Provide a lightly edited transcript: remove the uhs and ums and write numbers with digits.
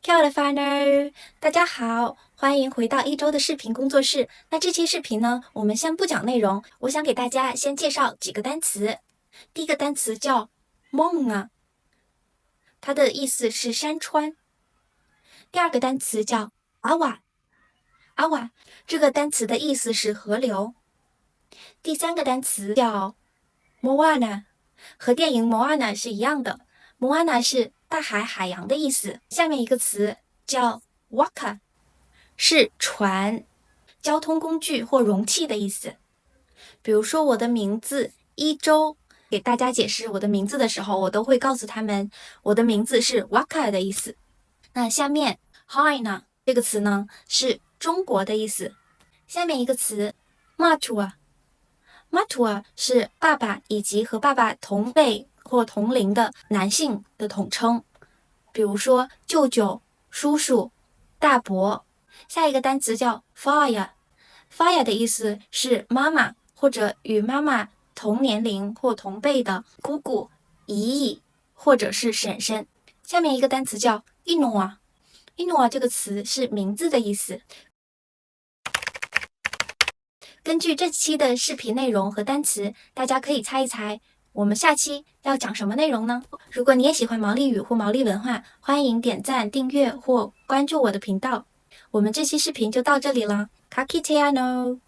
Kia ora whānau，大家好，欢迎回到一周的视频工作室。那这期视频呢，我们先不讲内容，我想给大家先介绍几个单词。第一个单词叫 Mong， 它的意思是山川。第二个单词叫 Awa， 这个单词的意思是河流。第三个单词叫 Moana， 和电影 Moana 是一样的。Moana 是大海、海洋的意思。下面一个词叫 Waka， 是船、交通工具或容器的意思。比如说我的名字一周，给大家解释我的名字的时候，我都会告诉他们我的名字是 Waka 的意思。那下面 Haina 这个词呢，是中国的意思。下面一个词 Matua 是爸爸以及和爸爸同辈或同龄的男性的统称，比如说舅舅、叔叔、大伯。下一个单词叫 Faya 的意思是妈妈或者与妈妈同年龄或同辈的姑姑、姨姨或者是婶婶。下面一个单词叫 Inoa 这个词是名字的意思。根据这期的视频内容和单词，大家可以猜一猜我们下期要讲什么内容呢？如果你也喜欢毛利语或毛利文化，欢迎点赞、订阅或关注我的频道。我们这期视频就到这里了，Kakiteano。